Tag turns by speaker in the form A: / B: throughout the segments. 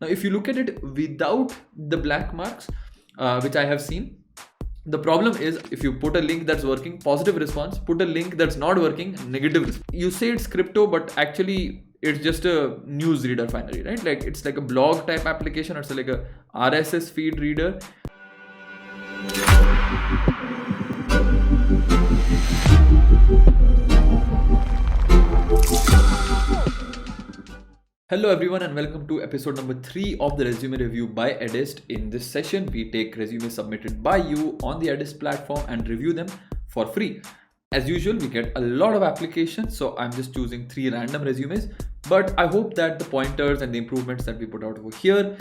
A: Now, if you look at it without the black marks, which I have seen, the problem is if you put a link that's working, positive response, put a link that's not working, negative response. You say it's crypto, but actually it's just a news reader finally, right? Like it's like a blog type application, or it's like a RSS feed reader. Hello everyone and welcome to episode number 3 of the resume review by Edyst. In this session, we take resumes submitted by you on the Edyst platform and review them for free. As usual, we get a lot of applications, so I'm just choosing 3 random resumes, but I hope that the pointers and the improvements that we put out over here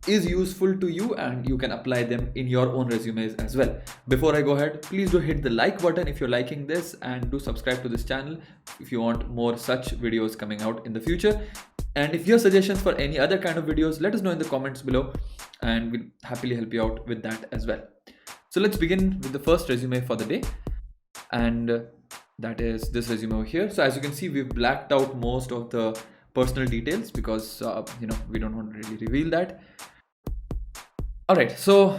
A: is useful to you and you can apply them in your own resumes as well. Before I go ahead, please do hit the like button if you're liking this, and do subscribe to this channel if you want more such videos coming out in the future. And if you have suggestions for any other kind of videos, let us know in the comments below and we'll happily help you out with that as well. So let's begin with the first resume for the day, and that is this resume over here. So as you can see, we've blacked out most of the personal details because we don't want to really reveal that. All right, so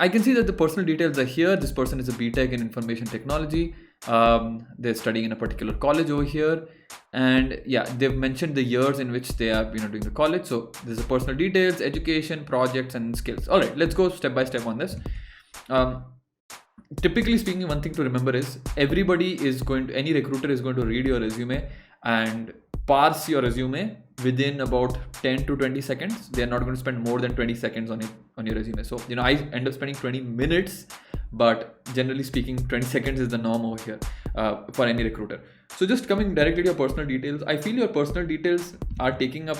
A: I can see that the personal details are here. This person is a BTech in information technology. They're studying in a particular college over here, and yeah, they've mentioned the years in which they are doing the college. So there's the personal details, education, projects, and skills. All right, let's go step by step on this. Typically speaking, one thing to remember is any recruiter is going to read your resume and parse your resume within about 10 to 20 seconds. They're not going to spend more than 20 seconds on your resume. So I end up spending 20 minutes, but generally speaking 20 seconds is the norm over here for any recruiter. So just coming directly to your personal details, I feel your personal details are taking up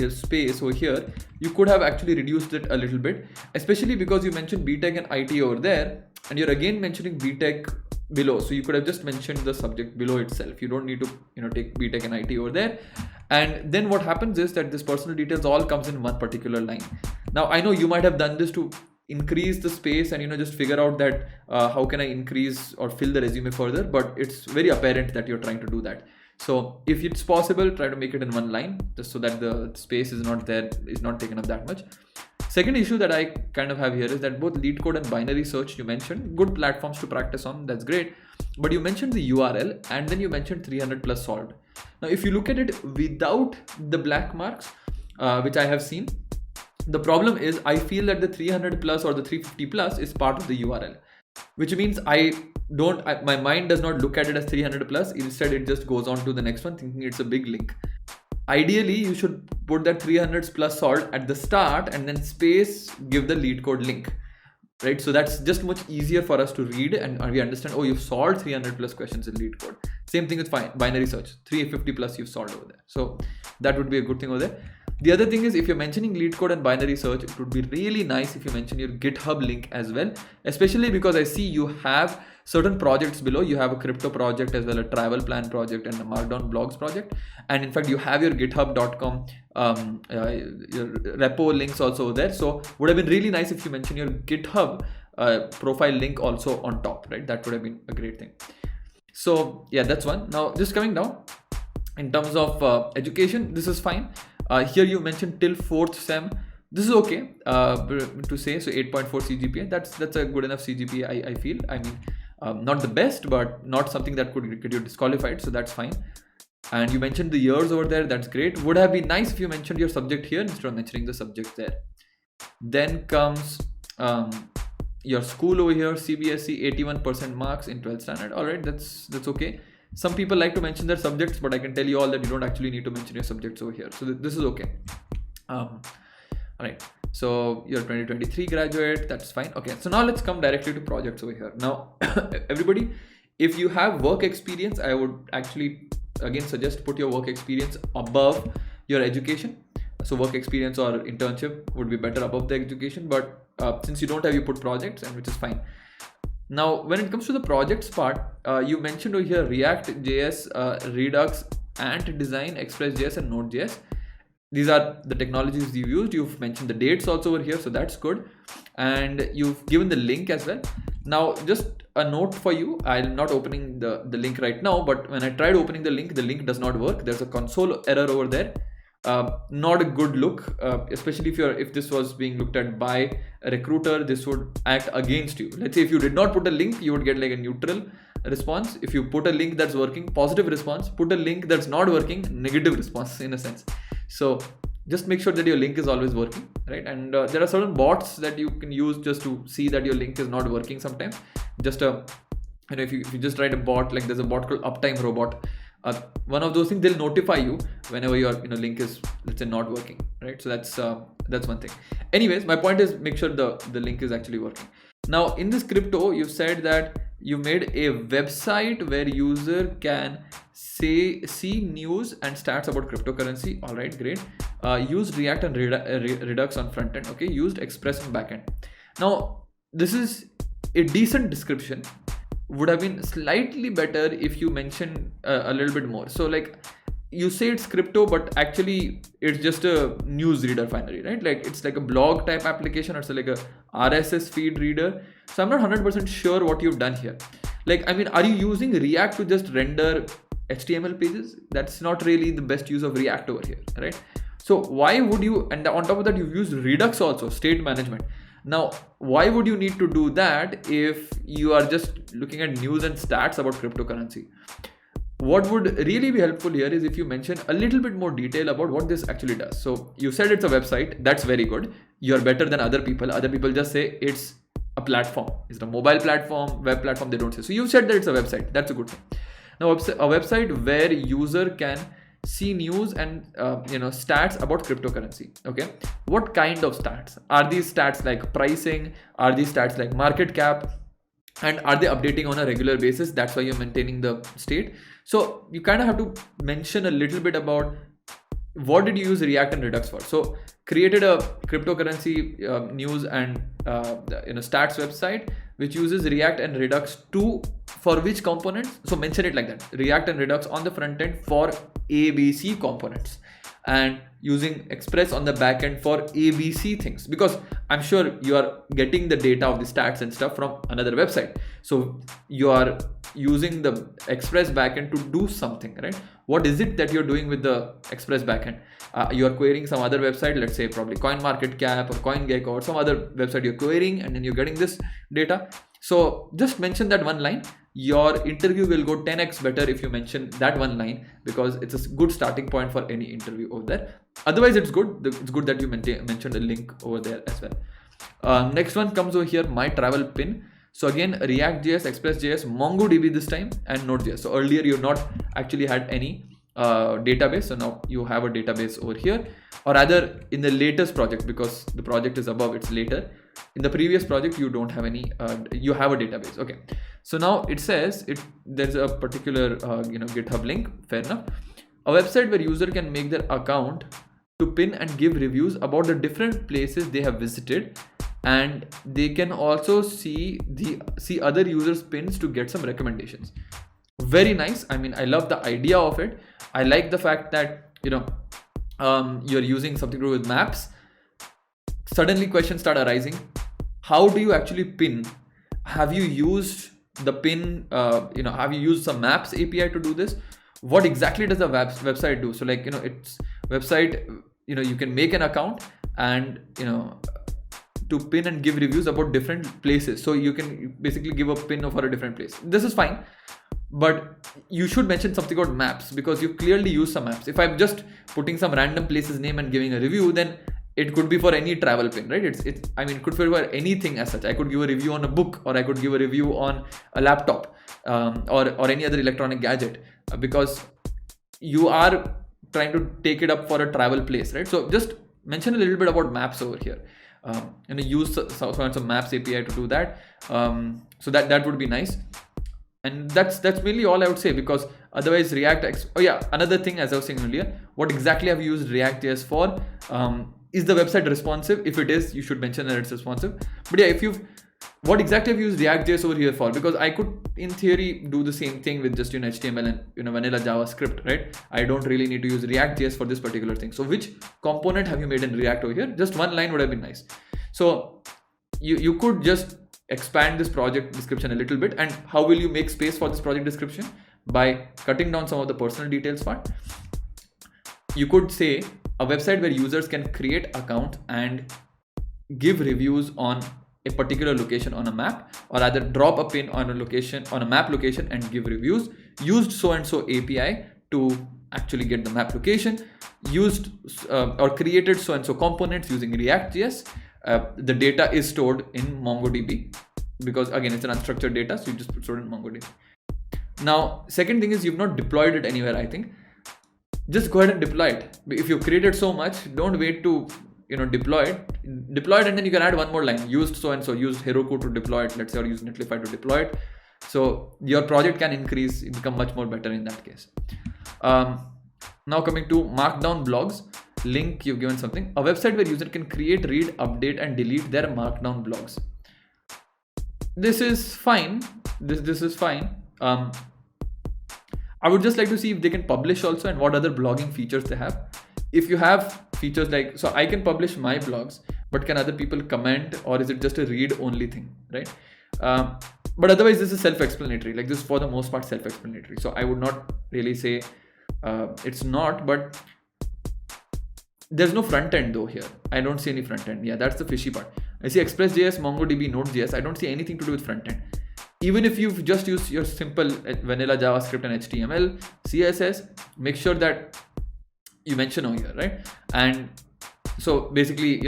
A: space over here. You could have actually reduced it a little bit, especially because you mentioned BTech and IT over there, and you're again mentioning BTech below. So you could have just mentioned the subject below itself. You don't need to take BTech and IT over there. And then what happens is that this personal details all comes in one particular line. Now I know you might have done this to increase the space and just figure out that how can I increase or fill the resume further, but it's very apparent that you're trying to do that. So if it's possible, try to make it in one line just so that the space is not taken up that much. Second issue that I kind of have here is that both LeetCode and binary search you mentioned, good platforms to practice on, that's great. But you mentioned the URL and then you mentioned 300 plus solved. Now, if you look at it without the black marks, which I have seen, the problem is I feel that the 300 plus or the 350 plus is part of the URL, which means my mind does not look at it as 300 plus. Instead, it just goes on to the next one thinking it's a big link. Ideally, you should put that 300 plus solved at the start and then space give the LeetCode link, right? So that's just much easier for us to read and we understand, oh, you've solved 300 plus questions in LeetCode. Same thing with binary search, 350 plus you've solved over there. So that would be a good thing over there. The other thing is, if you're mentioning LeetCode and binary search, it would be really nice if you mention your GitHub link as well, especially because I see you have certain projects below. You have a crypto project as well, a travel plan project and a markdown blogs project. And in fact, you have your github.com your repo links also there. So would have been really nice if you mention your GitHub profile link also on top, right? That would have been a great thing. So yeah, that's one. Now just coming down in terms of education, this is fine. Here you mentioned till 4th sem. This is okay to say. So 8.4 CGPA. That's a good enough CGPA. I feel. I mean, not the best, but not something that could get you disqualified. So that's fine. And you mentioned the years over there. That's great. Would have been nice if you mentioned your subject here instead of mentioning the subject there. Then comes your school over here. CBSE 81% marks in 12th standard. All right, that's okay. Some people like to mention their subjects, but I can tell you all that you don't actually need to mention your subjects over here. So this is okay. All right. So you're 2023 graduate. That's fine. Okay. So now let's come directly to projects over here. Now, everybody, if you have work experience, I would actually again suggest put your work experience above your education. So work experience or internship would be better above the education. But since you don't have, you put projects, and which is fine. Now, when it comes to the projects part, you mentioned over here React.js, Redux, Ant Design, Express.js, and Node.js. These are the technologies you used. You've mentioned the dates also over here, so that's good. And you've given the link as well. Now, just a note for you, I'm not opening the link right now, but when I tried opening the link does not work. There's a console error over there. not a good look, especially if this was being looked at by a recruiter. This would act against you. Let's say if you did not put a link, you would get like a neutral response. If you put a link that's working, positive response. Put a link that's not working, negative response in a sense. So just make sure that your link is always working, right? And there are certain bots that you can use just to see that your link is not working sometimes. Just if you just write a bot, like there's a bot called Uptime Robot. One of those things, they'll notify you whenever your link is, let's say, not working, right? So that's one thing. Anyways, my point is make sure the link is actually working. Now in this crypto, you've said that you made a website where user can see news and stats about cryptocurrency. All right, great. Used React and Redux on front end. Okay, used Express on back end. Now this is a decent description. Would have been slightly better if you mentioned a little bit more. So like you say it's crypto, but actually it's just a news reader finally, right? Like it's like a blog type application, or it's like a RSS feed reader. So I'm not 100% sure what you've done here. Like, I mean, are you using React to just render HTML pages? That's not really the best use of React over here, right? So why would you, and on top of that, you've used Redux also, state management. Now, why would you need to do that if you are just looking at news and stats about cryptocurrency? What would really be helpful here is if you mention a little bit more detail about what this actually does. So you said it's a website. That's very good. You're better than other people. Other people just say it's a platform. It's a mobile platform, web platform. They don't say. So you said that it's a website. That's a good thing. Now, a website where user can see news and stats about cryptocurrency. Okay, what kind of stats are these? Stats like pricing? Are these stats like market cap? And are they updating on a regular basis? That's why you're maintaining the state. So you kind of have to mention a little bit about what did you use React and Redux for. So created a cryptocurrency news and stats website which uses React and Redux for which components? So mention it like that: React and Redux on the front end for ABC components, and using Express on the back end for ABC things, because I'm sure you are getting the data of the stats and stuff from another website. So you are using the Express backend to do something, right? What is it that you're doing with the Express backend? You are querying some other website, let's say probably CoinMarketCap or CoinGecko or some other website you're querying, and then you're getting this data. So just mention that one line. Your interview will go 10x better if you mention that one line, because it's a good starting point for any interview over there. Otherwise, it's good. It's good that you mentioned a link over there as well. Next one comes over here, my travel pin. So again, React.js, Express.js, MongoDB this time, and Node.js. So earlier you not actually had any database. So now you have a database over here, or rather in the latest project, because the project is above, it's later. In the previous project, you don't have any, you have a database. Okay. So now it says there's a particular, GitHub link. Fair enough. A website where user can make their account to pin and give reviews about the different places they have visited, and they can also see other users' pins to get some recommendations. Very nice. I mean, I love the idea of it. I like the fact that you're using something to do with maps. Suddenly questions start arising. How do you actually pin? Have you used the pin? Have you used some maps API to do this? What exactly does the website do? So like, it's website, you can make an account and, to pin and give reviews about different places. So you can basically give a pin for a different place. This is fine, but you should mention something about maps, because you clearly use some maps. If I'm just putting some random place's name and giving a review, then it could be for any travel pin, right? It could be for anything as such. I could give a review on a book, or I could give a review on a laptop, or any other electronic gadget, because you are trying to take it up for a travel place, right? So just mention a little bit about maps over here. Use some maps API to do that. So that would be nice. And that's mainly all I would say, because otherwise another thing, as I was saying earlier, what exactly have you used React.js for? Is the website responsive? If it is, you should mention that it's responsive. But yeah, what exactly have you used React.js over here for? Because I could, in theory, do the same thing with just HTML and vanilla JavaScript, right? I don't really need to use React.js for this particular thing. So which component have you made in React over here? Just one line would have been nice. So you could just expand this project description a little bit. And how will you make space for this project description? By cutting down some of the personal details part. You could say a website where users can create accounts and give reviews on a particular location on a map, or either drop a pin on a location, on a map location, and give reviews. Used so and so API to actually get the map location. Used or created so and so components using React.js. The data is stored in MongoDB because again it's an unstructured data, so you just store it in MongoDB. Now, second thing is you've not deployed it anywhere. I think just go ahead and deploy it. If you've created so much, don't wait to deploy it, and then you can add one more line. Used so and so, used Heroku to deploy it, let's say, or use Netlify to deploy it. So your project can increase, become much more better in that case. Now coming to Markdown blogs. Link, you've given something. A website where user can create, read, update, and delete their Markdown blogs. This is fine. This is fine. I would just like to see if they can publish also, and what other blogging features they have. If you have features like, so I can publish my blogs, but can other people comment, or is it just a read only thing, right? But otherwise this is self-explanatory. Like, this is for the most part self-explanatory. So I would not really say it's not, but there's no front end though here. I don't see any front end. Yeah, that's the fishy part. I see Express.js, MongoDB, Node.js. I don't see anything to do with front end. Even if you've just used your simple vanilla JavaScript and HTML, CSS, make sure that you mention over here, right? And so basically,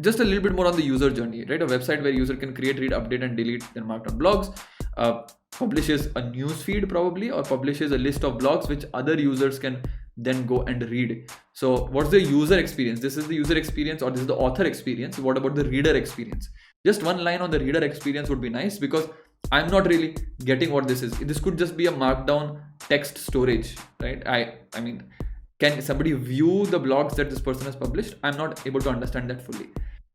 A: just a little bit more on the user journey, right? A website where user can create, read, update, and delete their Markdown blogs, publishes a news feed probably, or publishes a list of blogs which other users can then go and read. So what's the user experience? This is the user experience, or this is the author experience. What about the reader experience? Just one line on the reader experience would be nice, because I'm not really getting what this is. This could just be a Markdown text storage, right? I mean, can somebody view the blogs that this person has published? I'm not able to understand that fully.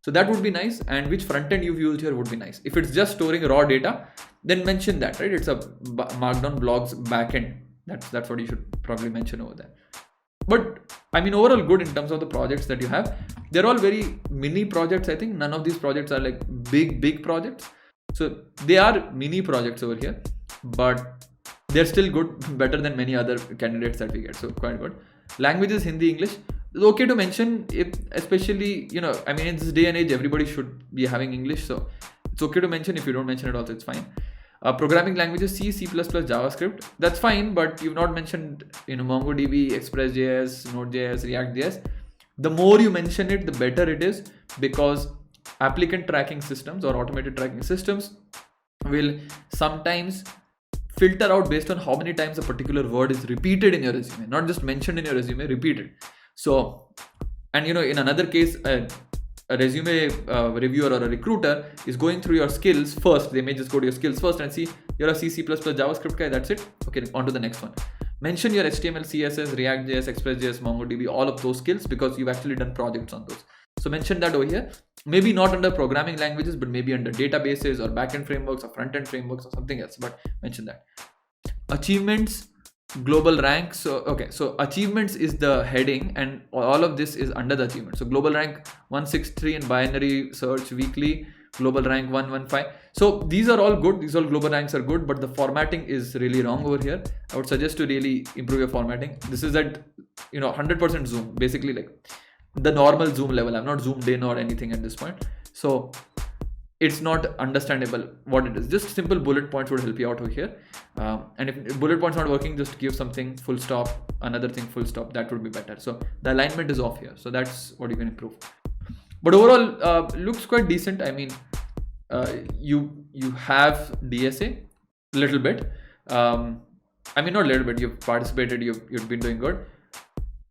A: So that would be nice. And which front end you've used here would be nice. If it's just storing raw data, then mention that, right? It's a Markdown blogs backend. That's what you should probably mention over there. But I mean, overall good in terms of the projects that you have. They're all very mini projects. I think none of these projects are like big projects. So they are mini projects over here, but they're still good, better than many other candidates that we get. So quite good. Languages, Hindi, English. It's okay to mention, if especially, I mean, in this day and age, everybody should be having English. So it's okay to mention. If you don't mention it also, it's fine. Programming languages, C, C++, JavaScript. That's fine, but you've not mentioned, MongoDB, Express.js, Node.js, React.js. The more you mention it, the better it is, because applicant tracking systems or automated tracking systems will sometimes filter out based on how many times a particular word is repeated in your resume, not just mentioned in your resume, repeated. So, and in another case, a resume reviewer or a recruiter is going through your skills first. They may just go to your skills first and see you're a C, C++, JavaScript guy. That's it. Okay, on to the next one. Mention your HTML, CSS, React.js, Express.js, MongoDB, all of those skills, because you've actually done projects on those. So mention that over here. Maybe not under programming languages, but maybe under databases or backend frameworks or front-end frameworks or something else, but mention that. Achievements, global rank. So achievements is the heading, and all of this is under the achievement. So global rank 163 in binary search weekly, global rank 115. So these are all good. These all global ranks are good, but the formatting is really wrong over here. I would suggest to really improve your formatting. This is at 100% zoom, basically like the normal zoom level. I'm not zoomed in or anything at this point, so it's not understandable what it is. Just simple bullet points would help you out over here. And if bullet points not working, just give something full stop, another thing full stop. That would be better. So the alignment is off here, so that's what you can improve. But overall, looks quite decent. I mean, you have DSA a little bit. I mean, not a little bit. You've participated. You've been doing good.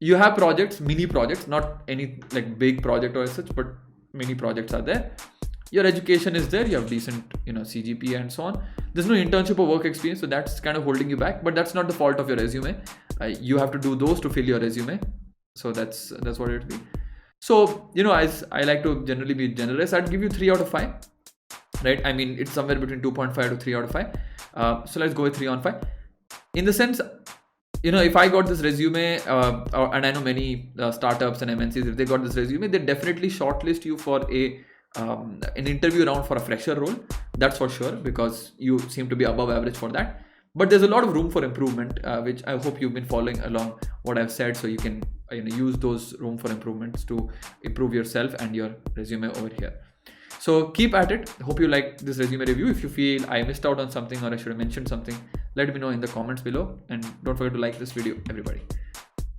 A: You have projects, mini projects, not any like big project or such, but many projects are there. Your education is there. You have decent, CGPA and so on. There's no internship or work experience, so that's kind of holding you back. But that's not the fault of your resume. You have to do those to fill your resume. So that's what it will be. So as I like to generally be generous, I'd give you 3 out of 5. Right? I mean, it's somewhere between 2.5 to 3 out of 5. So let's go with 3 on 5. In the sense, if I got this resume, and I know many startups and MNCs, if they got this resume, they definitely shortlist you for an interview round for a fresher role. That's for sure, because you seem to be above average for that. but there's a lot of room for improvement, which I hope you've been following along what I've said, so you can use those room for improvements to improve yourself and your resume over here. So keep at it. Hope you like this resume review. If you feel I missed out on something or I should have mentioned something, let me know in the comments below, and don't forget to like this video, everybody.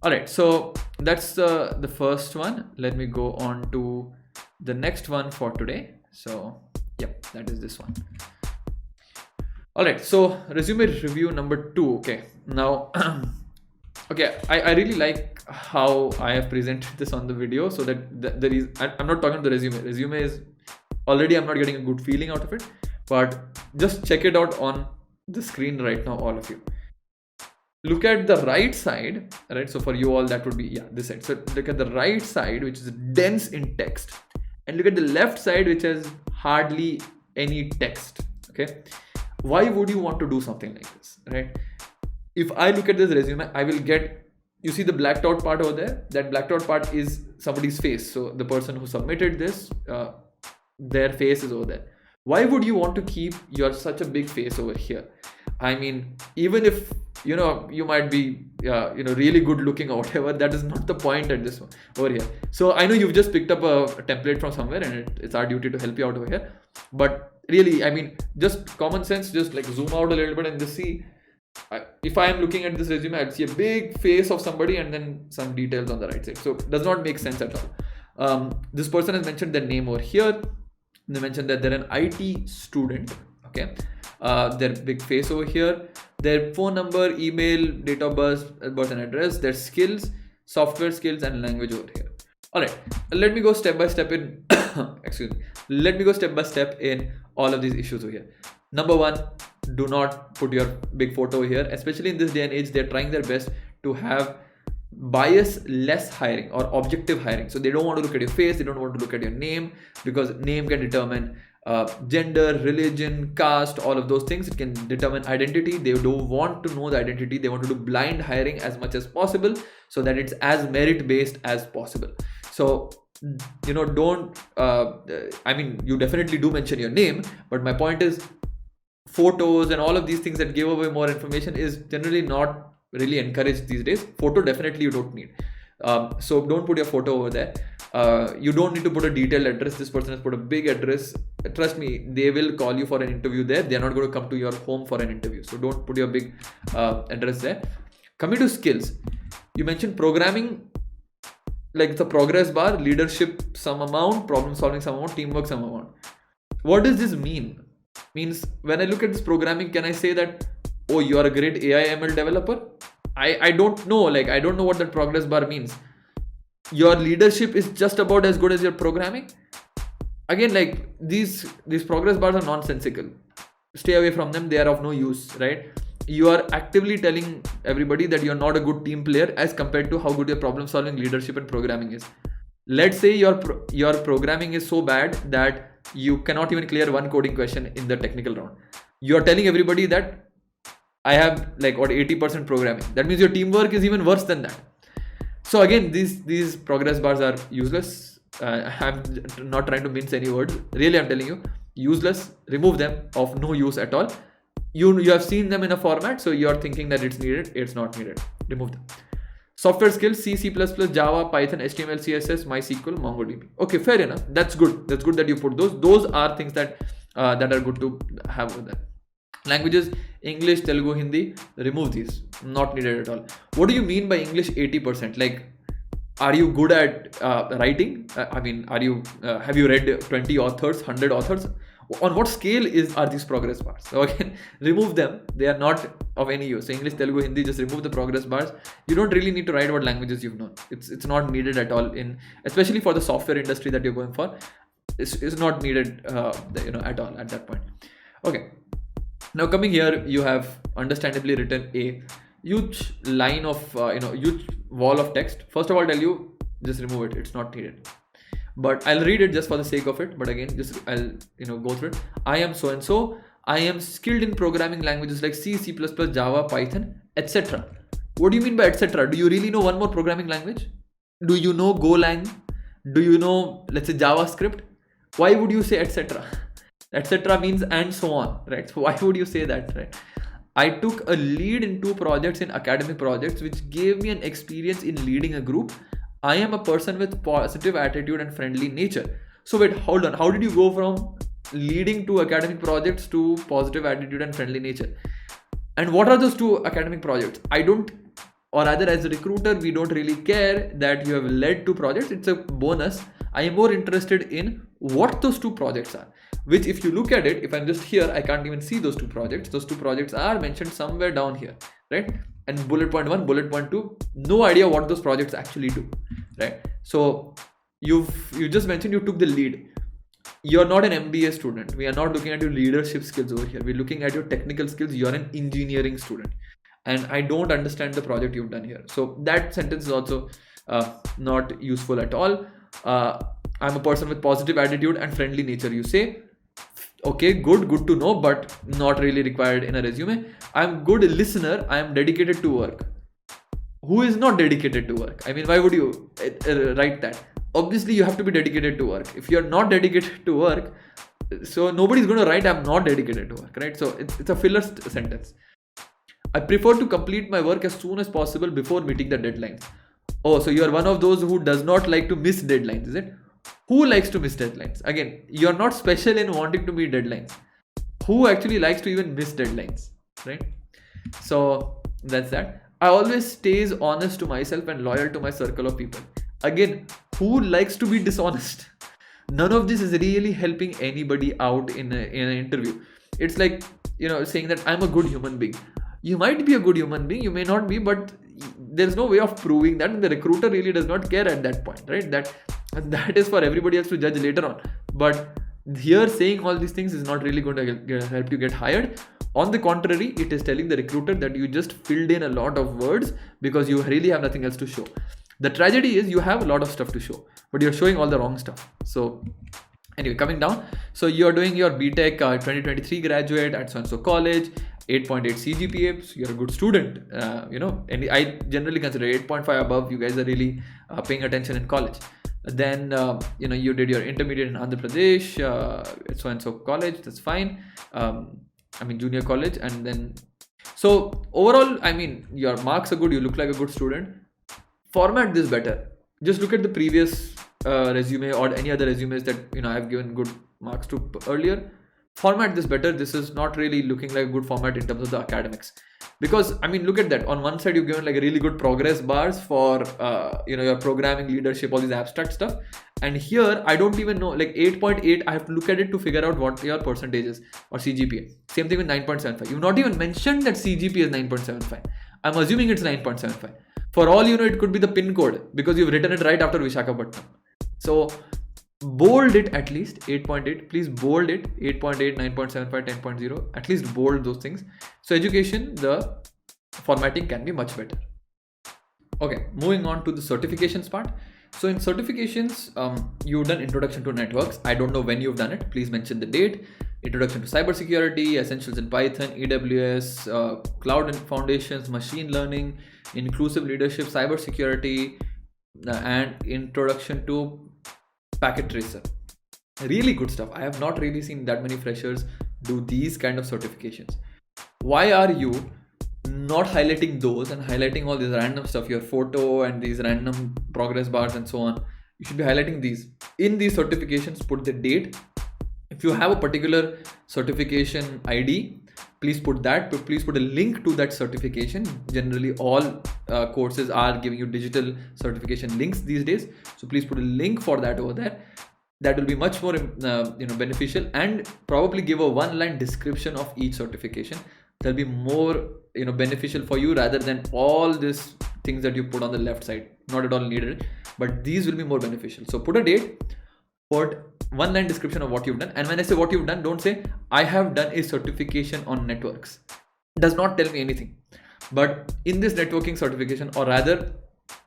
A: All right, so that's the first one. Let me go on to the next one for today. So yep, that is this one. All right, so resume review number 2. Okay, now okay, I really like how I have presented this on the video, so that I'm not talking to the resume is already, I'm not getting a good feeling out of it, but just check it out on the screen right now, all of you. Look at the right side, right? So for you all, that would be this side. So look at the right side, which is dense in text, and look at the left side, which has hardly any text. Okay, why would you want to do something like this, right? If I look at this resume, I will get, you see the blacked out part over there? That blacked out part is somebody's face. So the person who submitted this, their face is over there. Why would you want to keep such a big face over here? I mean, even if you might be really good looking or whatever, that is not the point at this one over here. So I know you've just picked up a template from somewhere, and it's our duty to help you out over here, but really, I mean, just common sense, just like zoom out a little bit and just see. If I am looking at this resume, I'd see a big face of somebody and then some details on the right side. So it does not make sense at all. This person has mentioned their name over here. They mentioned that they're an IT student. Okay, their big face over here, their phone number, email, date of birth and address, their skills, software skills, and language over here. All right, let me go step by step in excuse me, let me go step by step in all of these issues over here. Number 1, do not put your big photo over here. Especially in this day and age, they're trying their best to have bias less hiring or objective hiring. So they don't want to look at your face, they don't want to look at your name, because name can determine gender, religion, caste, all of those things. It can determine identity. They don't want to know the identity. They want to do blind hiring as much as possible, so that it's as merit based as possible. So don't I mean, you definitely do mention your name, but my point is, photos and all of these things that give away more information is generally not really encouraged these days. Photo definitely you don't need. So don't put your photo over there. You don't need to put a detailed address. This person has put a big address. Trust me, they will call you for an interview there. They're not going to come to your home for an interview. So don't put your big address there. Coming to skills, you mentioned programming, like the progress bar, leadership some amount, problem solving some amount, teamwork some amount. What does this mean? Means when I look at this programming, can I say that, oh, you are a great AI ML developer? I don't know. Like, I don't know what that progress bar means. Your leadership is just about as good as your programming. Again, like these progress bars are nonsensical. Stay away from them. They are of no use, right? You are actively telling everybody that you're not a good team player as compared to how good your problem solving, leadership, and programming is. Let's say your programming is so bad that you cannot even clear one coding question in the technical round. You're telling everybody that I have like 80% programming. That means your teamwork is even worse than that. So again, these progress bars are useless. I'm not trying to mince any words. Really, I'm telling you, useless. Remove them, of no use at all. You have seen them in a format, so you're thinking that it's needed. It's not needed. Remove them. Software skills: C, C++, Java, Python, HTML, CSS, MySQL, MongoDB. Okay, fair enough. That's good. That's good that you put those. Those are things that are good to have over there. Languages: English, Telugu, Hindi. Remove these. Not needed at all. What do you mean by English 80%? Like, are you good at writing? I mean, have you read 20 authors, 100 authors? On what scale are these progress bars? So again, remove them. They are not of any use. So English, Telugu, Hindi, just remove the progress bars. You don't really need to write what languages you've known. It's not needed at all, especially for the software industry that you're going for. It's not needed at all at that point. Okay. Now coming here, you have understandably written a huge line of huge wall of text. First of all, tell you, just remove it. It's not needed. But I'll read it just for the sake of it. But again, I'll go through it. I am so and so. I am skilled in programming languages like C, C++, Java, Python, etc. What do you mean by etc.? Do you really know one more programming language? Do you know Golang? Do you know, let's say, JavaScript? Why would you say etc.? Etc. means and so on, right? So why would you say that, right? I took a lead in 2 projects in academic projects, which gave me an experience in leading a group. I am a person with positive attitude and friendly nature. So wait, hold on. How did you go from leading 2 academic projects to positive attitude and friendly nature? And what are those 2 academic projects? I don't, or rather as a recruiter, we don't really care that you have led 2 projects. It's a bonus. I am more interested in what those 2 projects are, which if you look at it, if I'm just here, I can't even see those 2 projects. Those 2 projects are mentioned somewhere down here, right? And bullet point 1, bullet point 2, no idea what those projects actually do, right? So you just mentioned you took the lead. You're not an MBA student. We are not looking at your leadership skills over here. We're looking at your technical skills. You're an engineering student. And I don't understand the project you've done here. So that sentence is also not useful at all. I'm a person with positive attitude and friendly nature. You say, okay, good to know, but not really required in a resume. I'm good listener. I'm dedicated to work. Who is not dedicated to work? I mean, why would you write that? Obviously, you have to be dedicated to work. If you're not dedicated to work, so nobody's going to write, I'm not dedicated to work, right? So it's a filler sentence. I prefer to complete my work as soon as possible before meeting the deadlines. Oh, so you're one of those who does not like to miss deadlines, is it? Who likes to miss deadlines? Again, you're not special in wanting to meet deadlines. Who actually likes to even miss deadlines, right? So that's that. I always stays honest to myself and loyal to my circle of people. Again, who likes to be dishonest? None of this is really helping anybody out in an interview. It's like, saying that I'm a good human being. You might be a good human being, you may not be, but there's no way of proving that, and the recruiter really does not care at that point, right? That is for everybody else to judge later on. But here saying all these things is not really going to help you get hired. On the contrary, it is telling the recruiter that you just filled in a lot of words because you really have nothing else to show. The tragedy is you have a lot of stuff to show, but you're showing all the wrong stuff. So anyway, coming down. So you're doing your BTech 2023 graduate at so-and-so college, 8.8 CGPA. So you're a good student, and I generally consider 8.5 above. You guys are really paying attention in college. Then, you did your intermediate in Andhra Pradesh, so-and-so college. That's fine. Junior college. And then, so overall, your marks are good. You look like a good student. Format this better. Just look at the previous resume or any other resumes that I've given good marks to earlier. Format this better. This is not really looking like a good format in terms of the academics, because look at that. On one side you've given like a really good progress bars for your programming, leadership, all these abstract stuff, and here I don't even know, like 8.8 I have to look at it to figure out what your percentage is or CGPA. Same thing with 9.75. You've not even mentioned that CGPA is 9.75. I'm assuming it's 9.75. For all you know, it could be the pin code because you've written it right after Visakhapatnam. So bold it at least. 8.8, please bold it. 8.8, 9.75, 10.0, at least bold those things. So education, the formatting can be much better. Okay, moving on to the certifications part. So in certifications, you've done introduction to networks. I don't know when you've done it. Please mention the date. Introduction to cybersecurity, essentials in Python, AWS, cloud and foundations, machine learning, inclusive leadership, cybersecurity, and introduction to packet tracer. Really good stuff. I have not really seen that many freshers do these kind of certifications. Why are you not highlighting those and highlighting all this random stuff, your photo and these random progress bars and so on? You should be highlighting these. In these certifications, put the date. If you have a particular certification ID, please put that, but please put a link to that certification. Generally, all courses are giving you digital certification links these days. So please put a link for that over there. That will be much more beneficial, and probably give a one-line description of each certification. That'll be more beneficial for you rather than all these things that you put on the left side. Not at all needed, but these will be more beneficial. So put a date, put one-line description of what you've done. And when I say what you've done, don't say I have done a certification on networks. It does not tell me anything. But in this networking certification, or rather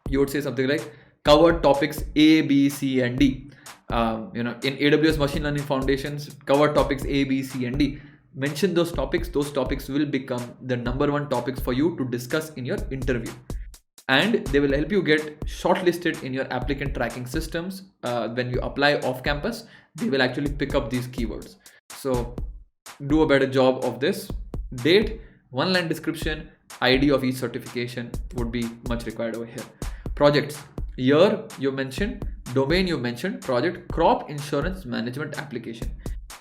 A: you would say something like covered topics A, B, C, and D. In AWS machine learning foundations, covered topics A, B, C, and D. Mention those topics. Those topics will become the number one topics for you to discuss in your interview. And they will help you get shortlisted in your applicant tracking systems. When you apply off campus, they will actually pick up these keywords. So do a better job of this. Date, 1 line description, ID of each certification would be much required over here. Projects, year you mentioned, domain you mentioned, project, crop insurance management application.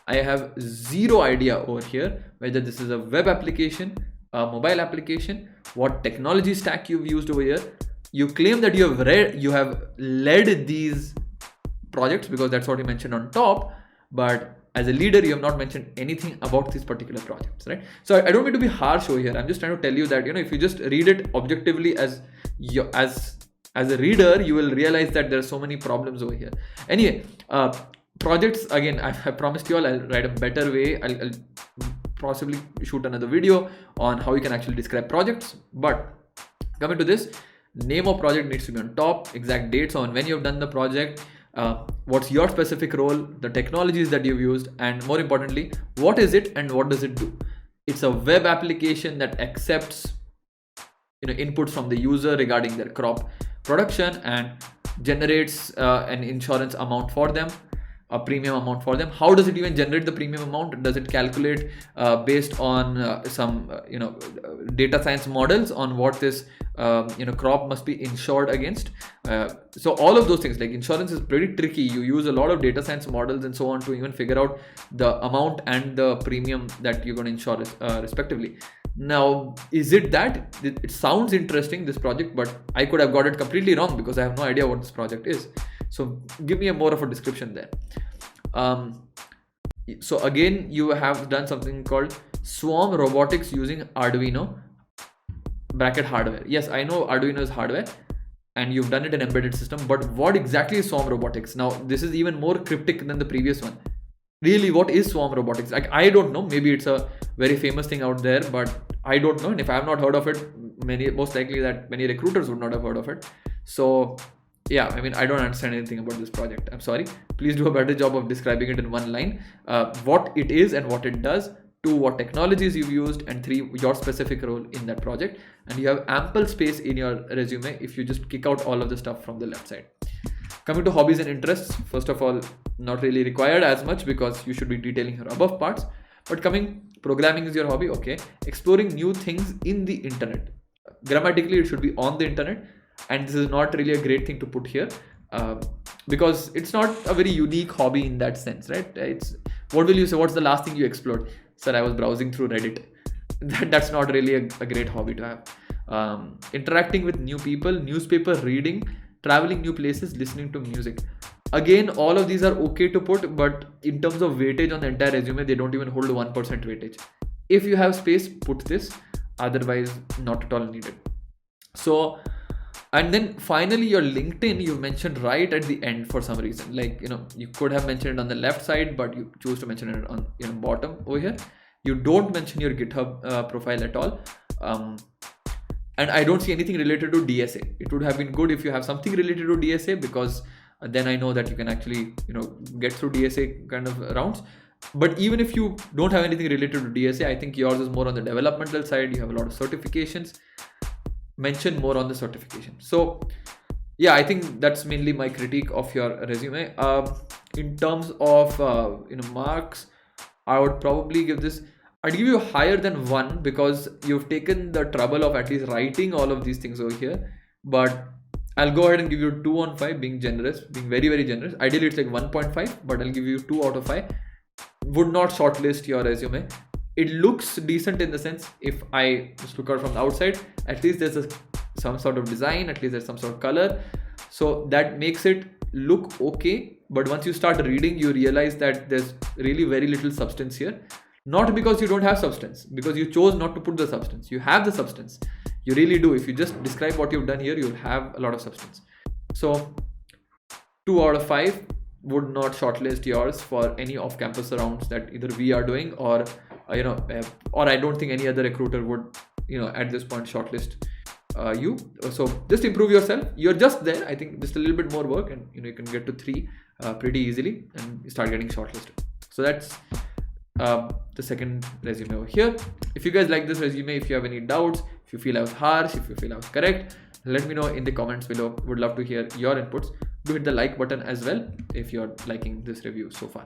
A: I have zero idea over here whether this is a web application, a mobile application, what technology stack you've used over here. You claim that you have led these projects because that's what you mentioned on top, but as a leader you have not mentioned anything about these particular projects, right? So I don't mean to be harsh over here. I'm just trying to tell you that, if you just read it objectively as a reader, you will realize that there are so many problems over here. Anyway, projects, again, I promised you all I'll write a better way. I'll possibly shoot another video on how you can actually describe projects. But coming to this, name of project needs to be on top, exact dates on when you've done the project, what's your specific role, the technologies that you've used, and more importantly, what is it and what does it do? It's a web application that accepts inputs from the user regarding their crop production and generates an insurance amount for them, a premium amount for them. How does it even generate the premium amount? Does it calculate based on some data science models on what this crop must be insured against? So all of those things, like insurance is pretty tricky. You use a lot of data science models and so on to even figure out the amount and the premium that you're going to insure respectively. Now, is it that? It sounds interesting, this project, but I could have got it completely wrong because I have no idea what this project is. So give me more of a description there. So again, you have done something called Swarm Robotics using Arduino bracket hardware. Yes, I know Arduino is hardware and you've done it in embedded system, but what exactly is Swarm Robotics? Now, this is even more cryptic than the previous one. Really, what is Swarm Robotics? Like, I don't know. Maybe it's a very famous thing out there, but I don't know. And if I have not heard of it, most likely that many recruiters would not have heard of it. So yeah, I mean, I don't understand anything about this project. I'm sorry. Please do a better job of describing it in one line. What it is and what it does. 2, what technologies you've used, and 3, your specific role in that project. And you have ample space in your resume if you just kick out all of the stuff from the left side. Coming to hobbies and interests, first of all, not really required as much because you should be detailing your above parts. But programming is your hobby, okay. Exploring new things in the internet. Grammatically, it should be on the internet. And this is not really a great thing to put here because it's not a very unique hobby in that sense, right? What will you say? What's the last thing you explored? Sir, I was browsing through Reddit. That's not really a great hobby to have. Interacting with new people, newspaper reading, traveling new places, listening to music. Again, all of these are okay to put, but in terms of weightage on the entire resume, they don't even hold 1% weightage. If you have space, put this. Otherwise, not at all needed. So, and then finally your LinkedIn, you mentioned right at the end for some reason. Like, you could have mentioned it on the left side, but you choose to mention it on bottom over here. You don't mention your GitHub profile at all. And I don't see anything related to DSA. It would have been good if you have something related to DSA because then I know that you can actually, get through DSA kind of rounds. But even if you don't have anything related to DSA, I think yours is more on the developmental side. You have a lot of certifications. Mention more on the certification. So yeah, I think that's mainly my critique of your resume. In terms of marks, I would probably give this, I'd give you higher than 1 because you've taken the trouble of at least writing all of these things over here. But I'll go ahead and give you 2 on 5, being generous, being very, very generous. Ideally it's like 1.5, but I'll give you 2 out of 5. Would not shortlist your resume. It looks decent in the sense, if I just look out from the outside, at least there's some sort of design, at least there's some sort of color. So that makes it look okay. But once you start reading, you realize that there's really very little substance here. Not because you don't have substance, because you chose not to put the substance. You have the substance. You really do. If you just describe what you've done here, you'll have a lot of substance. So 2 out of 5 would not shortlist yours for any off-campus rounds that either we are doing or or I don't think any other recruiter would, at this point shortlist you. So just improve yourself. You're just there. I think just a little bit more work and you can get to 3 pretty easily and start getting shortlisted. So that's the second resume over here. If you guys like this resume, if you have any doubts, if you feel I was harsh, if you feel I was correct, let me know in the comments below. Would love to hear your inputs. Do hit the like button as well if you're liking this review so far.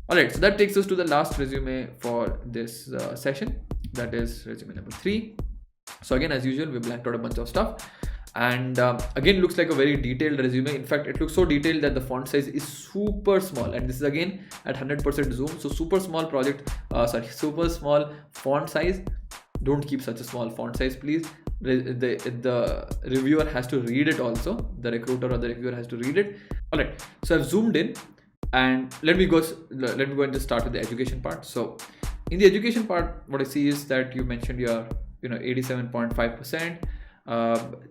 A: Alright, so that takes us to the last resume for this session. That is resume number 3. So again, as usual, we blanked out a bunch of stuff. And again, looks like a very detailed resume. In fact, it looks so detailed that the font size is super small. And this is again at 100% zoom. So super small project, super small font size. Don't keep such a small font size, please. The reviewer has to read it also. The recruiter or the reviewer has to read it. All right. So I've zoomed in, and let me go and just start with the education part. So in the education part, what I see is that you mentioned your 87.5%.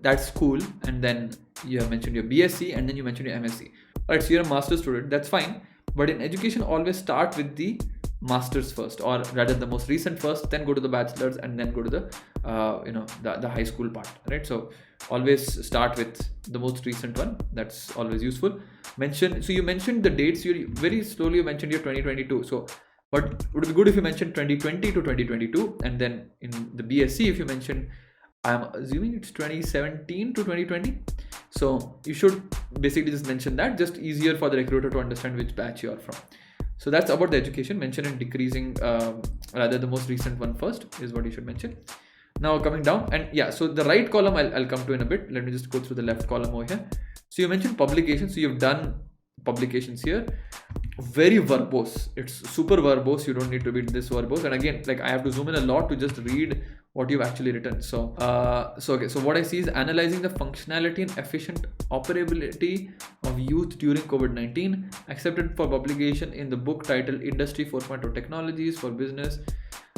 A: That's cool. And then you have mentioned your BSc, and then you mentioned your MSc. All right, so you're a master's student. That's fine. But in education, always start with the master's first, or rather the most recent first, then go to the bachelor's, and then go to the high school part, right? So always start with the most recent one. That's always useful. So you mentioned the dates. You very slowly mentioned your 2022. So but would it be good if you mentioned 2020 to 2022, and then in the BSc, if you mentioned, I'm assuming it's 2017 to 2020. So you should basically just mention that, just easier for the recruiter to understand which batch you are from. So that's about the education. Mention in decreasing, rather the most recent one first is what you should mention. Now coming down, and yeah, so the right column I'll come to in a bit. Let me just go through the left column over here. So you mentioned publications. So you've done publications here. Very verbose. It's super verbose. You don't need to be this verbose. And again, like I have to zoom in a lot to just read what you've actually written. So okay. So what I see is analyzing the functionality and efficient operability of youth during COVID-19, accepted for publication in the book titled Industry 4.0 Technologies for Business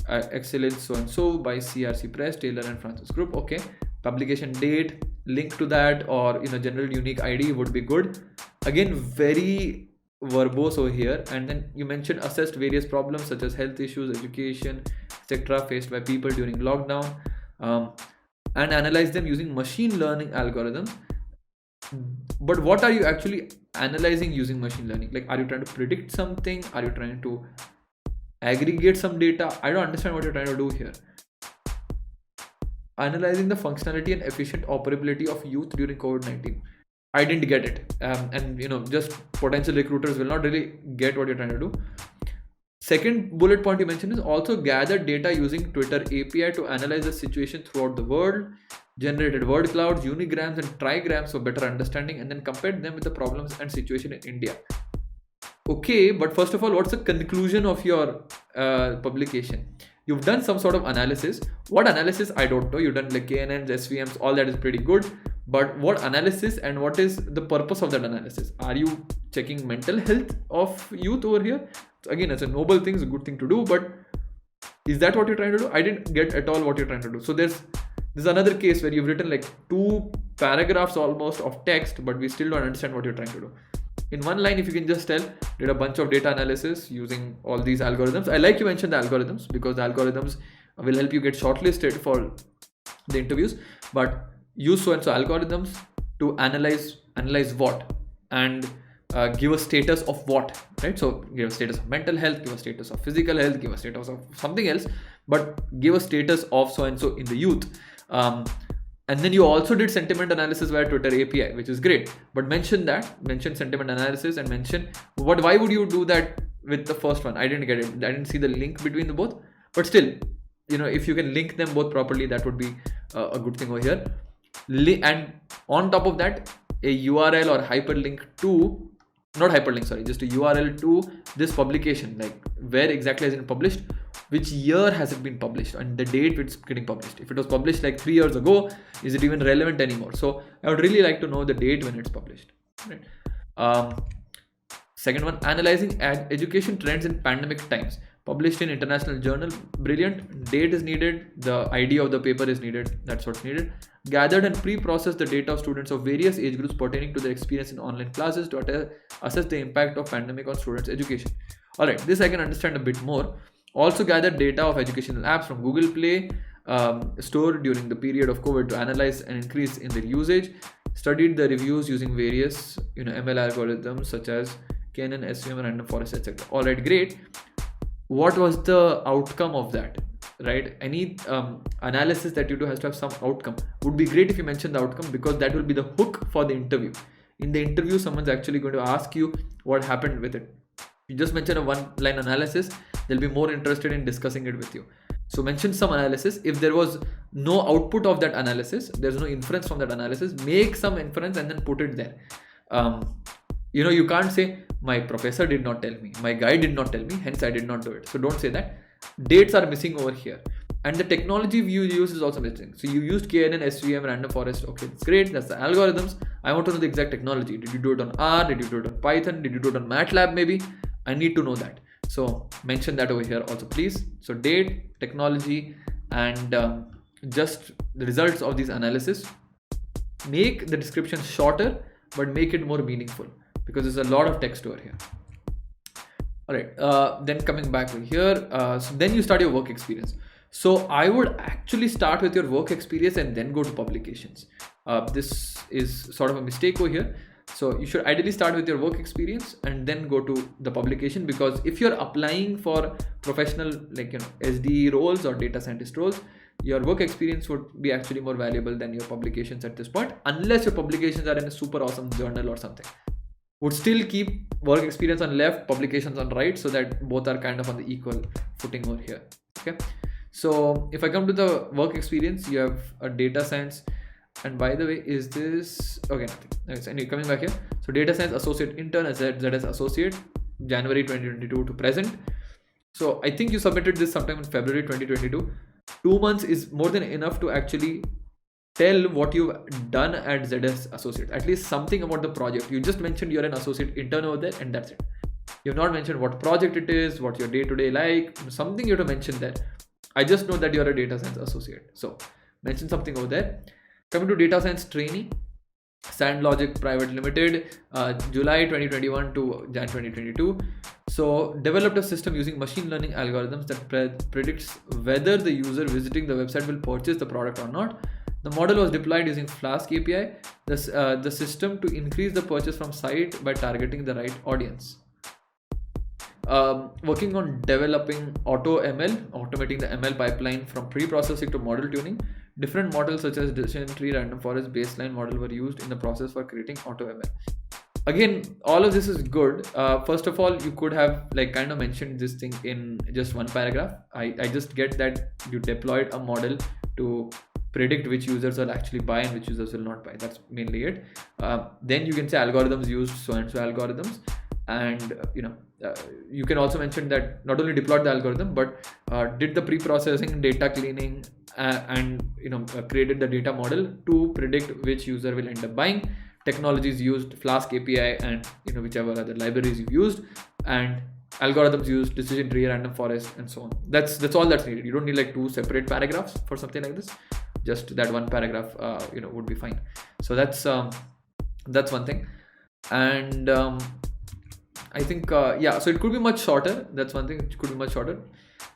A: Excellence, so and so, by CRC Press, Taylor and Francis Group. Okay. Publication date, link to that, or general unique ID would be good. Again, very verbose over here. And then you mentioned assessed various problems such as health issues, education, etc. faced by people during lockdown, and analyze them using machine learning algorithms. But what are you actually analyzing using machine learning? Like, are you trying to predict something? Are you trying to aggregate some data? I don't understand what you're trying to do here. Analyzing the functionality and efficient operability of youth during COVID-19. I didn't get it. And just potential recruiters will not really get what you're trying to do. Second bullet point you mentioned is also gather data using Twitter API to analyze the situation throughout the world, generated word clouds, unigrams and trigrams for better understanding, and then compared them with the problems and situation in India. Okay, but first of all, what's the conclusion of your publication? You've done some sort of analysis. What analysis? I don't know. You've done like KNNs, SVMs, all that is pretty good. But what analysis, and what is the purpose of that analysis? Are you checking mental health of youth over here? Again, it's a noble thing, it's a good thing to do, but is that what you're trying to do? I didn't get at all what you're trying to do. So there's another case where you've written like 2 paragraphs almost of text, but we still don't understand what you're trying to do. In one line, if you can just tell, did a bunch of data analysis using all these algorithms. I like you mentioned the algorithms, because the algorithms will help you get shortlisted for the interviews. But use so and so algorithms to analyze what, and give a status of what, right? So give a status of mental health, give a status of physical health, give a status of something else, but give a status of so and so in the youth. And then you also did sentiment analysis via Twitter API, which is great. But mention sentiment analysis, and mention why would you do that with the first one? I didn't get it. I didn't see the link between the both. But still, if you can link them both properly, that would be a good thing over here. And on top of that, a URL or hyperlink to, not hyperlink, sorry, just a URL to this publication, like where exactly has it published, which year has it been published, and the date it's getting published. If it was published like 3 years ago, is it even relevant anymore? So I would really like to know the date when it's published. Right. Second one, analyzing education trends in pandemic times. Published in international journal. Brilliant. Date is needed. The ID of the paper is needed. That's what's needed. Gathered and pre-processed the data of students of various age groups pertaining to their experience in online classes to assess the impact of pandemic on students' education. Alright, this I can understand a bit more. Also gathered data of educational apps from Google Play Store during the period of COVID to analyze an increase in their usage. Studied the reviews using various ML algorithms such as KNN, SVM, random forest, etc. Alright, great. What was the outcome of that? Right? Any analysis that you do has to have some outcome. Would be great if you mention the outcome, because that will be the hook for the interview. In the interview, someone's actually going to ask you what happened with it. You just mention a 1-line analysis, they'll be more interested in discussing it with you. So mention some analysis. If there was no output of that analysis, there's no inference from that analysis, make some inference and then put it there. You can't say my professor did not tell me, my guy did not tell me, hence I did not do it. So don't say that. Dates are missing over here. And the technology you use is also missing. So you used KNN, SVM, random forest. Okay, that's great. That's the algorithms. I want to know the exact technology. Did you do it on R? Did you do it on Python? Did you do it on MATLAB maybe? I need to know that. So mention that over here also, please. So date, technology, and just the results of these analysis. Make the description shorter, but make it more meaningful because there's a lot of text over here. All right. Then coming back over here, so then you start your work experience. So I would actually start with your work experience and then go to publications. This is sort of a mistake over here. So you should ideally start with your work experience and then go to the publication, because if you're applying for professional SD roles or data scientist roles, your work experience would be actually more valuable than your publications at this point, unless your publications are in a super awesome journal or something. Would still keep work experience on left, publications on right, so that both are kind of on the equal footing over here. Okay. So if I come to the work experience, you have a data science, and by the way, is this okay? Nothing. So anyway, coming back here, so data science associate intern as ZS associate, January 2022 to present. So I think you submitted this sometime in February 2022. 2 months is more than enough to actually tell what you've done at ZS associate, at least something about the project. You just mentioned you're an associate intern over there, and that's it. You've not mentioned what project it is, what your day-to-day like, something you have to mention there. I just know that you're a data science associate. So mention something over there. Coming to data science trainee, SandLogic Private Limited, July 2021 to Jan 2022. So developed a system using machine learning algorithms that predicts whether the user visiting the website will purchase the product or not. The model was deployed using Flask API, the system to increase the purchase from site by targeting the right audience. Working on developing AutoML, automating the ML pipeline from pre-processing to model tuning. Different models such as decision tree, random forest, baseline model were used in the process for creating AutoML. Again, all of this is good. First of all, you could have kind of mentioned this thing in just one paragraph. I just get that you deployed a model to predict which users will actually buy and which users will not buy. That's mainly it. Then you can say algorithms used so and so algorithms, and you can also mention that not only deployed the algorithm but did the pre-processing, data cleaning, and created the data model to predict which user will end up buying. Technologies used, Flask API, and whichever other libraries you've used, and algorithms used, decision tree, random forest, and so on. That's all that's needed. You don't need 2 separate paragraphs for something like this. Just that one paragraph would be fine. So that's one thing. And I think so it could be much shorter. That's one thing. It could be much shorter.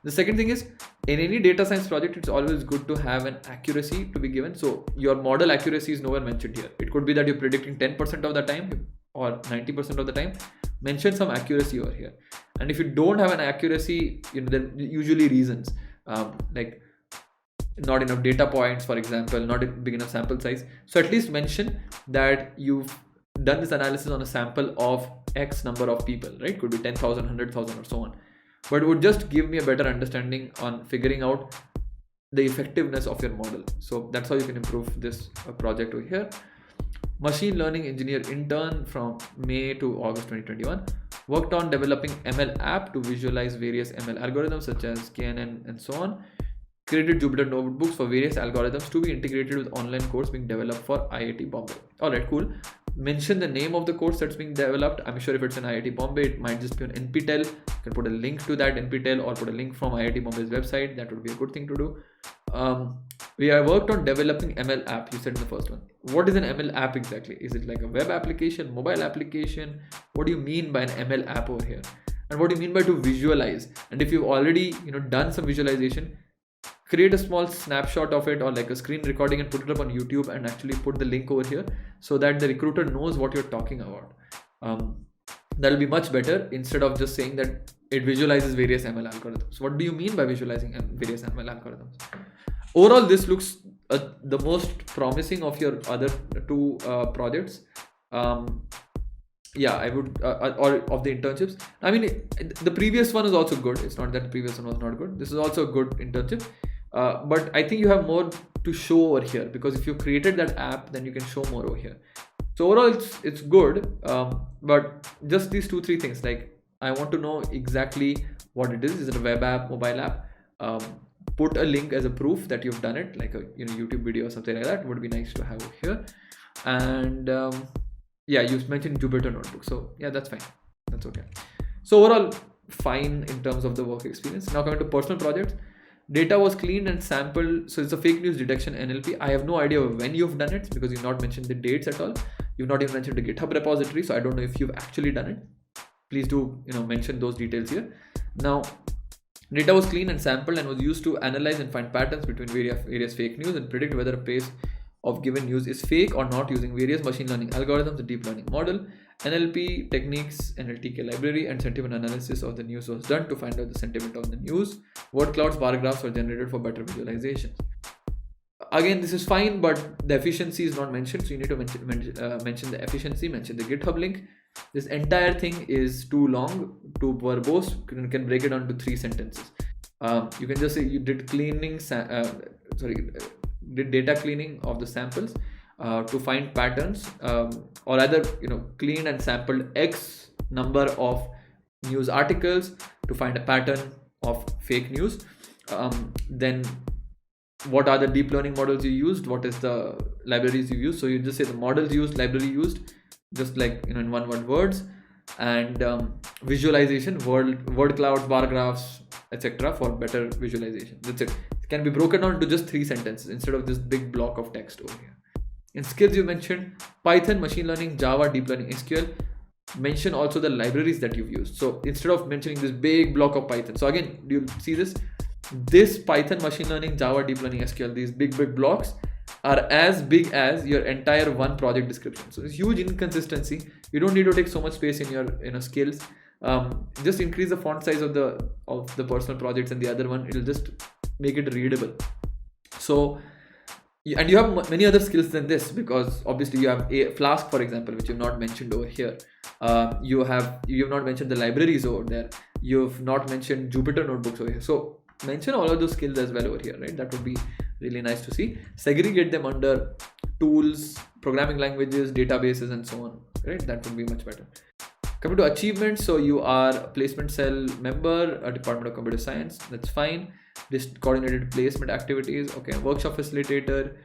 A: The second thing is, in any data science project, it's always good to have an accuracy to be given. So your model accuracy is nowhere mentioned here. It could be that you're predicting 10% of the time or 90% of the time. Mention some accuracy over here. And if you don't have an accuracy, then usually reasons like not enough data points, for example, not a big enough sample size. So at least mention that you've done this analysis on a sample of X number of people, right? Could be 10,000, 100,000 or so on. But it would just give me a better understanding on figuring out the effectiveness of your model. So that's how you can improve this project over here. Machine learning engineer intern from May to August 2021. Worked on developing ML app to visualize various ML algorithms such as KNN and so on. Created Jupyter notebooks for various algorithms to be integrated with online course being developed for IIT Bombay. Alright, cool. Mention the name of the course that's being developed. I'm sure if it's an IIT Bombay, it might just be on NPTEL. You can put a link to that NPTEL or put a link from IIT Bombay's website. That would be a good thing to do. We have worked on developing ML app. You said in the first one. What is an ML app exactly? Is it like a web application, mobile application? What do you mean by an ML app over here? And what do you mean by to visualize? And if you've already done some visualization, create a small snapshot of it or like a screen recording and put it up on YouTube and actually put the link over here so that the recruiter knows what you're talking about. That'll be much better instead of just saying that it visualizes various ML algorithms. What do you mean by visualizing various ML algorithms? Overall, this looks the most promising of your other two projects. yeah, I would or of the internships. I mean, the previous one is also good. It's not that the previous one was not good. This is also a good internship, but I think you have more to show over here, because if you created that app, then you can show more over here. So overall, it's good, but just these 2-3 things. Like, I want to know exactly what it is. Is it a web app, mobile app? Put a link as a proof that you've done it, like a YouTube video or something like that. Would be nice to have over here. And yeah, you mentioned Jupyter Notebook, so yeah, that's fine. That's okay. So overall, fine in terms of the work experience. Now coming to personal projects, data was cleaned and sampled. So it's a fake news detection NLP. I have no idea when you've done it, because you've not mentioned the dates at all. You've not even mentioned the GitHub repository, so I don't know if you've actually done it. Please do mention those details here. Now, data was cleaned and sampled and was used to analyze and find patterns between various fake news and predict whether a page of given news is fake or not using various machine learning algorithms and deep learning model. NLP techniques, NLTK library, and sentiment analysis of the news was done to find out the sentiment of the news. Word clouds, bar graphs were generated for better visualization. Again, this is fine, but the efficiency is not mentioned, so you need to mention the efficiency, mention the GitHub link. This entire thing is too long, too verbose. You can break it down to 3 sentences. You can just say you did did data cleaning of the samples to find patterns, or either cleaned and sampled X number of news articles to find a pattern of fake news. Then what are the deep learning models you used? What is the libraries you used? So you just say the models used, library used, just like in one word words, and visualization, word clouds, bar graphs, etc. for better visualization. That's it. It can be broken down to just 3 sentences instead of this big block of text over here. In skills, you mentioned Python, machine learning, Java, deep learning, SQL. Mention also the libraries that you've used. So instead of mentioning this big block of Python, so again, do you see this Python, machine learning, Java, deep learning, SQL, these big blocks are as big as your entire one project description. So it's huge inconsistency. You don't need to take so much space in your skills. Just increase the font size of the personal projects, and the other one, it'll just make it readable. So, and you have many other skills than this, because obviously you have a Flask, for example, which you've not mentioned over here. You have not mentioned the libraries over there. You've not mentioned Jupyter notebooks over here. So mention all of those skills as well over here, right? That would be really nice to see. Segregate them under tools, programming languages, databases, and so on, right? That would be much better. Coming to achievements, so you are a placement cell member, a Department of Computer Science, that's fine. This coordinated placement activities, okay. Workshop facilitator,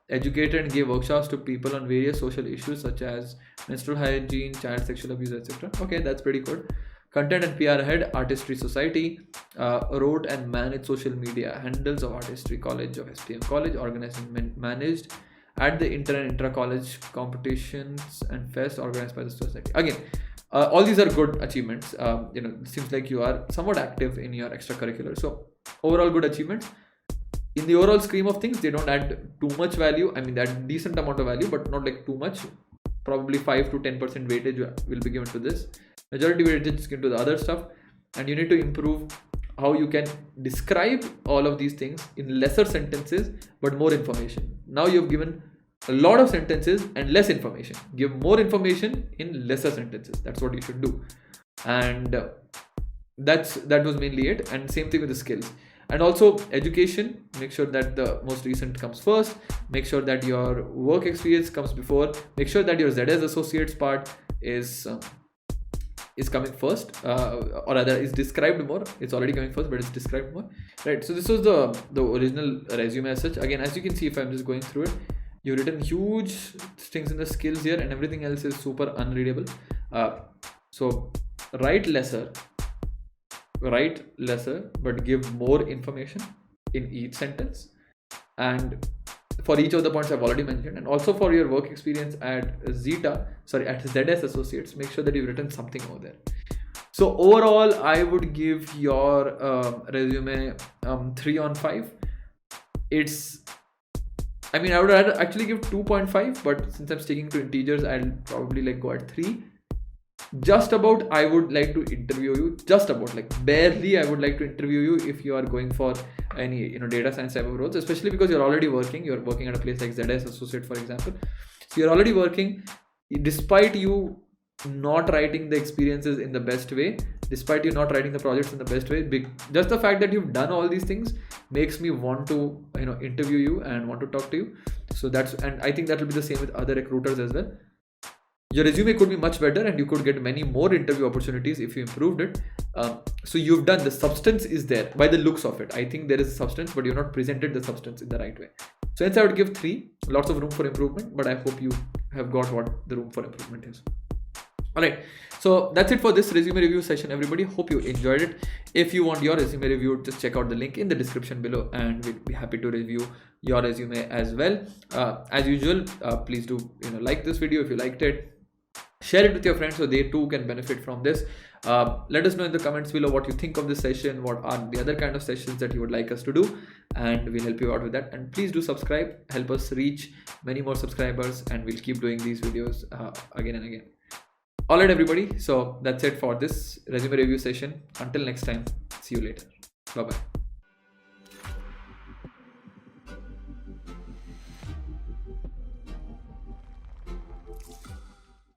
A: educated and gave workshops to people on various social issues such as menstrual hygiene, child sexual abuse, etc. Okay, that's pretty good. Content and PR head, Artistry Society, wrote and managed social media handles of Artistry College of SPM College, organized and managed at the inter and intra-college competitions and fest organized by the society. Again, all these are good achievements. It seems like you are somewhat active in your extracurricular. So overall good achievements. In the overall scheme of things, they don't add too much value. I mean, that decent amount of value, but not like too much. Probably 5 to 10% weightage will be given to this. Majority weightage is given to the other stuff, and you need to improve how you can describe all of these things in lesser sentences but more information. Now you've given a lot of sentences and less information. Give more information in lesser sentences. That's what you should do. And that was mainly it. And same thing with the skills. And also education, make sure that the most recent comes first. Make sure that your work experience comes before. Make sure that your ZS Associates part is coming first, or rather is described more. It's already coming first, but it's described more, right? So this was the original resume as such. Again, as you can see, if I'm just going through it, you've written huge things in the skills here, and everything else is super unreadable. So write lesser, but give more information in each sentence. And for each of the points I've already mentioned, and also for your work experience at ZS Associates, make sure that you've written something over there. So overall, I would give your resume 3 on 5. I would actually give 2.5, but since I'm sticking to integers, I'll probably go at 3. Just about, I would like to interview you. Just about, barely, I would like to interview you if you are going for any data science type of roles, especially because you're already working. You're working at a place like ZS Associate, for example. So you're already working. Despite you not writing the experiences in the best way, despite you not writing the projects in the best way. Just the fact that you've done all these things makes me want to, you know, interview you and want to talk to you. So and I think that will be the same with other recruiters as well. Your resume could be much better and you could get many more interview opportunities if you improved it. So you've done, the substance is there by the looks of it. I think there is substance, but you're not presented the substance in the right way. So hence I would give 3, lots of room for improvement, but I hope you have got what the room for improvement is. Alright, so that's it for this resume review session, everybody. Hope you enjoyed it. If you want your resume reviewed, just check out the link in the description below and we'll be happy to review your resume as well. As usual, please do, you know, like this video if you liked it. Share it with your friends so they too can benefit from this. Let us know in the comments below what you think of this session, what are the other kind of sessions that you would like us to do, and we'll help you out with that. And please do subscribe, help us reach many more subscribers, and we'll keep doing these videos again and again. Alright everybody, so that's it for this resume review session. Until next time, see you later. Bye bye.